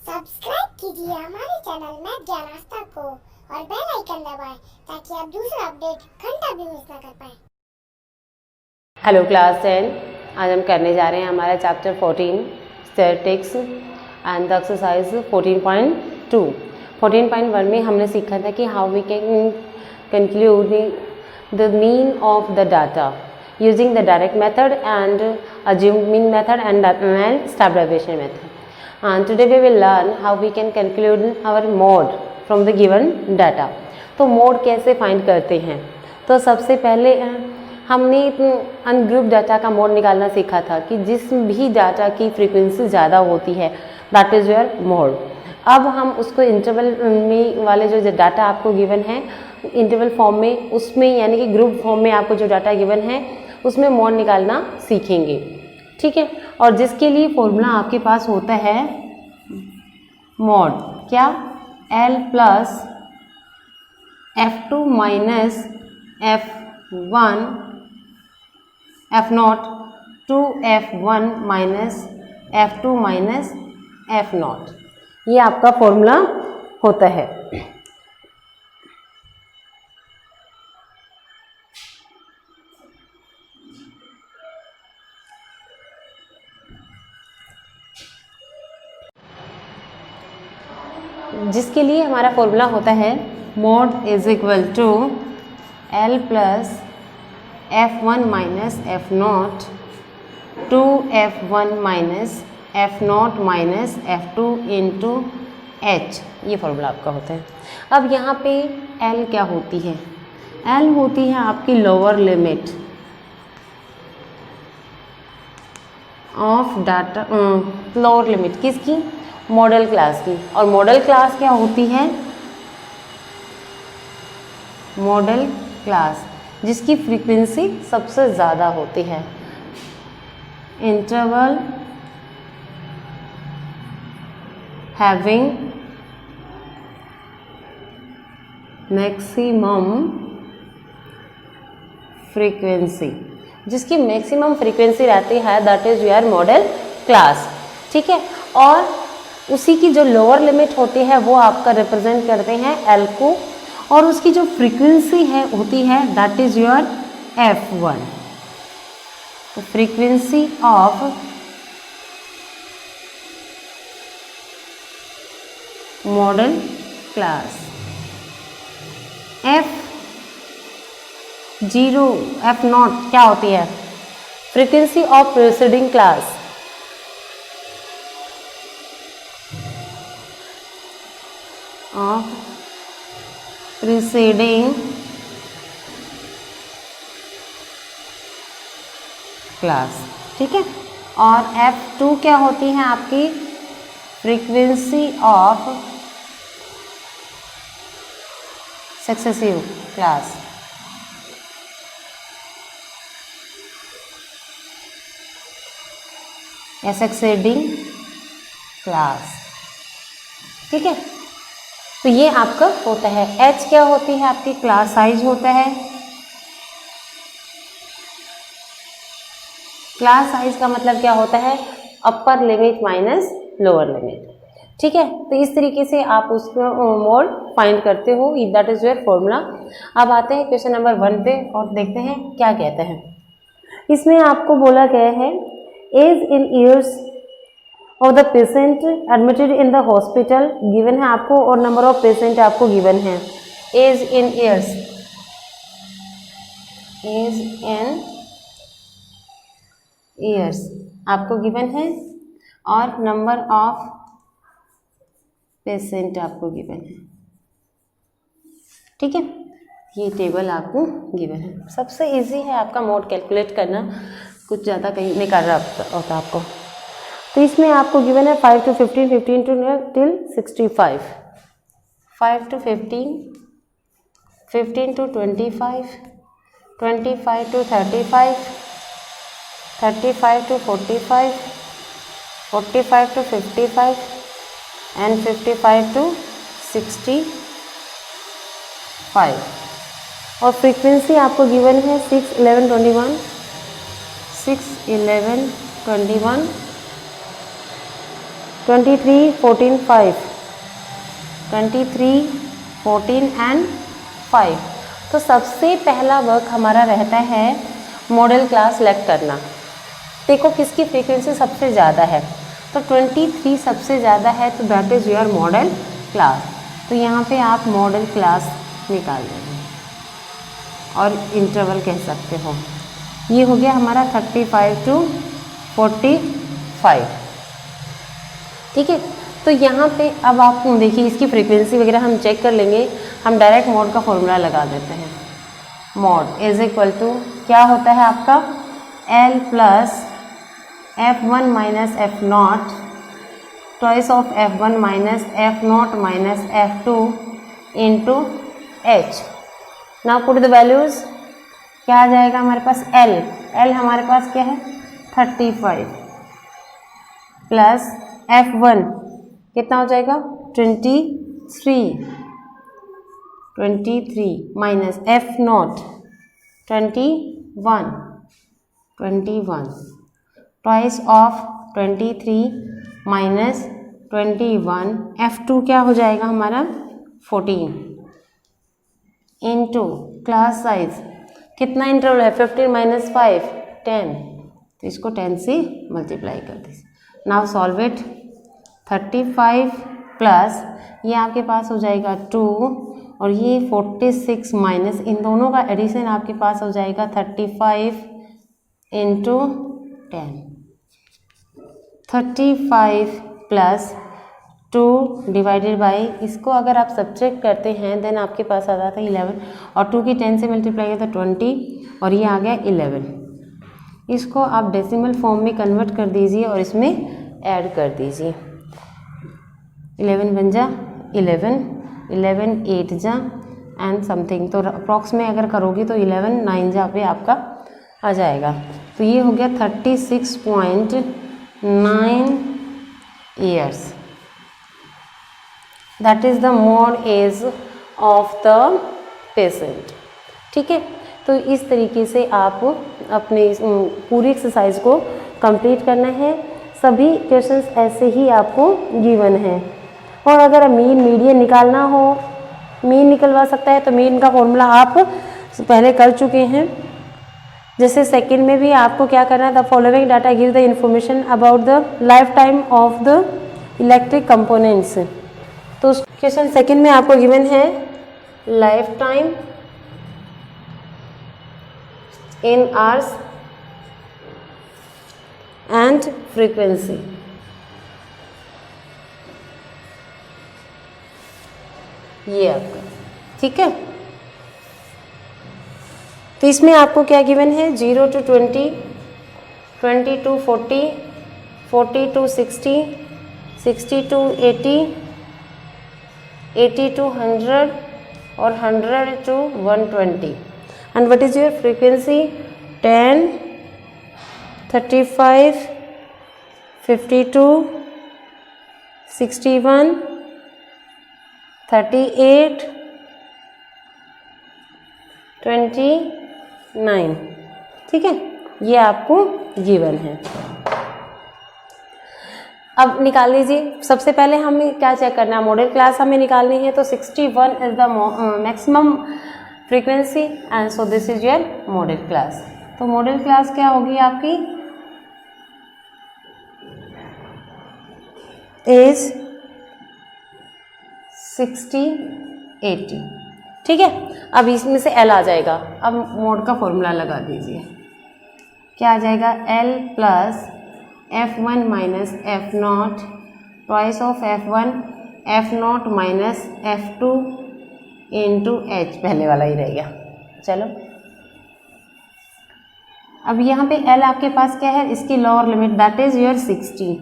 Subscribe कीजिए हमारे channel में ज्ञान आस्था को और बेल आइकन दबाएं ताकि आप दूसरा अपडेट घंटा भी मिस ना कर पाएं। हेलो क्लास 10, आज हम करने जा रहे हैं हमारा chapter 14 statistics and the exercise 14.2। 14.1 में हमने सीखा था कि how we can conclude the mean of the data using the direct method and assumed mean method and step deviation method. And today we will learn how we can conclude our mode from the given data. तो mode कैसे find करते हैं। तो सबसे पहले हमने ungroup data का mode निकालना सीखा था कि जिस भी डाटा की फ्रीक्वेंसी ज़्यादा होती है दैट इज़ योर मोड। अब हम उसको इंटरवल में वाले जो डाटा आपको गिवन है इंटरवल फॉर्म में, उसमें यानी कि ग्रुप फॉर्म में आपको जो डाटा गिवन है उसमें मोड निकालना सीखेंगे, ठीक है। और जिसके लिए फॉर्मूला आपके पास होता है मोड क्या, L plus F2 minus F1 F0 two F1 minus F2 minus F0, ये आपका फॉर्मूला होता है। जिसके लिए हमारा फॉर्मूला होता है mode is equal to L plus F1 minus F0 two F1 minus F0 minus F2 into H, ये फॉर्मूला आपका होता है। अब यहाँ पे L क्या होती है, L होती है आपकी lower limit of data, lower limit किसकी, मॉडल क्लास की। और मॉडल क्लास क्या होती है, मॉडल क्लास जिसकी फ्रीक्वेंसी सबसे ज़्यादा होती है। इंटरवल हैविंग मैक्सिमम फ्रीक्वेंसी, जिसकी मैक्सिमम फ्रीक्वेंसी रहती है that is your model class, ठीक है। और उसी की जो लोअर लिमिट होती है वो आपका रिप्रेजेंट करते हैं L को, और उसकी जो फ्रीक्वेंसी है होती है दैट इज योर F1। तो frequency of model class F0 F0 क्या होती है, frequency of preceding class, of preceding class, ठीक है। और F2 क्या होती है आपकी, फ्रीक्वेंसी ऑफ सक्सेसिव क्लास, या सक्सेडिंग क्लास, ठीक है। तो ये आपका होता है। H क्या होती है आपकी, क्लास साइज होता है। क्लास साइज का मतलब क्या होता है, upper limit minus lower limit, ठीक है। तो इस तरीके से आप उसको मोड फाइंड करते हो, दैट इज योर फॉर्मूला। अब आते हैं क्वेश्चन नंबर 1 पे और देखते हैं क्या कहते हैं। इसमें आपको बोला गया है एज इन ईयर्स और the patient admitted in the hospital given है आपको, और नंबर ऑफ पेशेंट आपको गिवन है। Age in years, age in years आपको गिवन है, और नंबर ऑफ पेशेंट आपको गिवन है, ठीक है। ये टेबल आपको गिवन है। सबसे इजी है आपका मोड कैलकुलेट करना, कुछ ज़्यादा कहीं नहीं कर रहा होता आपको। तो इसमें आपको गिवन है 5 to 15, 15 to till 65, 5 to 15, 15 to 25, 25 to 35, 35 to 45, 45 to 55 and 55 to 65। और फ्रीक्वेंसी आपको गिवन है 6, 11, 21, 6, 11, 21 23, 14, 5, 23, 14 एंड 5। तो सबसे पहला वर्क हमारा रहता है मॉडल क्लास सेलेक्ट करना। देखो किसकी फ्रीक्वेंसी सबसे ज़्यादा है, तो 23 सबसे ज़्यादा है, तो that is your model class. तो यहाँ पे आप मॉडल क्लास निकाल देंगे और इंटरवल कह सकते हो। ये हो गया हमारा 35 to 45, ठीक है। तो यहाँ पे अब आप देखिए इसकी फ्रीक्वेंसी वगैरह हम चेक कर लेंगे। हम डायरेक्ट मोड का फॉर्मूला लगा देते हैं। मोड इज इक्वल टू क्या होता है आपका, L plus F1 minus F0 twice of F1 minus F0 minus F2 into H। Now put the values, क्या आ जाएगा हमारे पास, L हमारे पास क्या है 35 प्लस F1 कितना हो जाएगा 23 minus F0 21 twice of 23 minus 21 F2 क्या हो जाएगा हमारा 14 इंटू क्लास साइज कितना इंटरवल है 15 माइनस 5 10, तो इसको 10 से मल्टीप्लाई कर दीजिए। Now solve it. 35 प्लस ये आपके पास हो जाएगा 2 और ये 46 माइनस इन दोनों का एडिशन आपके पास हो जाएगा 35 इंटू 10। 35 प्लस 2 डिवाइडेड बाई, इसको अगर आप सब्ट्रैक्ट करते हैं देन आपके पास आ जाता है 11 और 2 की 10 से मल्टीप्लाई किया तो 20 और ये आ गया 11। इसको आप डेसिमल फॉर्म में कन्वर्ट कर दीजिए और इसमें ऐड कर दीजिए। 11 बन जा 11, 11 8 जा एंड समथिंग, तो अप्रॉक्स में अगर करोगी तो 11 9 जा पे आपका आ जाएगा। तो ये हो गया 36.9 years, that is the mode age of the patient, ठीक है। तो इस तरीके से आप अपने पूरी एक्सरसाइज को कंप्लीट करना है। सभी क्वेश्चंस ऐसे ही आपको गिवन हैं और अगर मीन मीडियन निकालना हो, मीन निकलवा सकता है तो मीन का फॉर्मूला आप पहले कर चुके हैं। जैसे सेकंड में भी आपको क्या करना है, the following data give the information about the life time of the electric components. तो क्वेश्चन सेकंड में आपको गिवन है life time in hours and frequency. ये आपका ठीक है। तो इसमें आपको क्या गिवन है 0 to 20, 20 to 40, 40 to 60, 60 to 80, 80 to 100 और 100 to 120 and what is your frequency 10, 35, 52, 61, 38, 29, ठीक है। ये आपको गिवन है। अब निकाल लीजिए। सबसे पहले हमें क्या चेक करना है, मॉडल क्लास हमें निकालनी है। तो 61 is the maximum frequency and so this is your model class. तो मॉडल क्लास क्या होगी आपकी, इज 60, 80, ठीक है। अब इसमें से L आ जाएगा। अब मोड का फॉर्मूला लगा दीजिए। क्या आ जाएगा, L plus F1 minus F0 twice of F1 F0 minus F2 into H, पहले वाला ही रहेगा। चलो अब यहाँ पे L आपके पास क्या है, इसकी lower limit that is your 60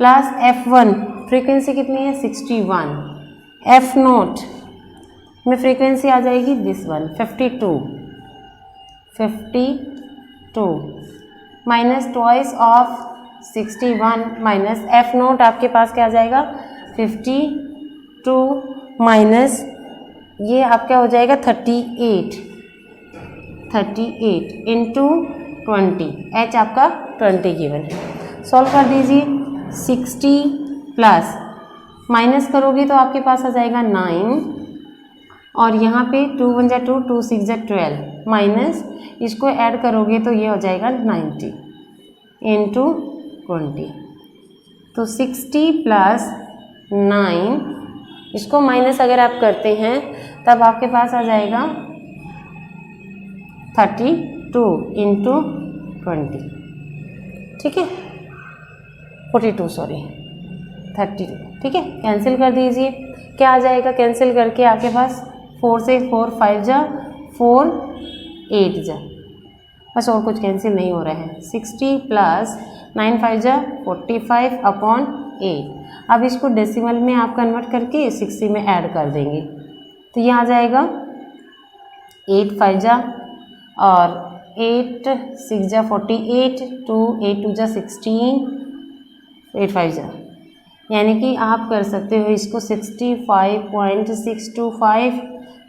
plus F1 frequency कितनी है 61, F0 में फ्रीक्वेंसी आ जाएगी this one 52 minus twice of 61 minus F0 आपके पास क्या आ जाएगा 52 माइनस ये आपका हो जाएगा 38 इंटू 20, H आपका 20 गिवन है। सॉल्व कर दीजिए। 60 प्लस माइनस करोगे तो आपके पास आ जाएगा 9 और यहाँ पे 2 1 जा 2, 2 6 जा 12 माइनस इसको ऐड करोगे तो ये हो जाएगा 90 इंटू 20। तो 60 प्लस 9 इसको माइनस अगर आप करते हैं तब आपके पास आ जाएगा 32 इंटू 20, ठीक है 42 सॉरी 32, ठीक है। कैंसिल कर दीजिए, क्या आ जाएगा कैंसिल करके आपके पास 4 से 4 5 जा 4 8 जा, बस और कुछ कैंसिल नहीं हो रहा है। 60 प्लस 9 5 जा 45 अपॉन 8। अब इसको डेसिमल में आप कन्वर्ट करके 60 में ऐड कर देंगे तो ये आ जाएगा 8 5 जा और 8 6 जा 48, 2 8 2 जा 16, 8 5 जा, यानी कि आप कर सकते हो इसको 65.625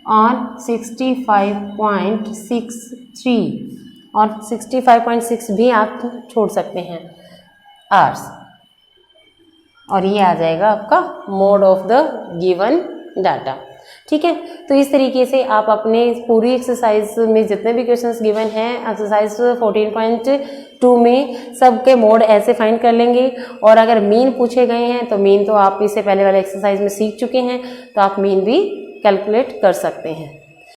और 65.63 और 65.6 भी आप छोड़ सकते हैं आवर्स, और ये आ जाएगा आपका mode of the given data, ठीक है। तो इस तरीके से आप अपने पूरी एक्सरसाइज में जितने भी क्वेश्चंस गिवन हैं एक्सरसाइज 14.2 में सबके मोड ऐसे फाइंड कर लेंगे। और अगर मीन पूछे गए हैं तो मीन तो आप इससे पहले वाले एक्सरसाइज में सीख चुके हैं, तो आप मीन भी कैलकुलेट कर सकते हैं।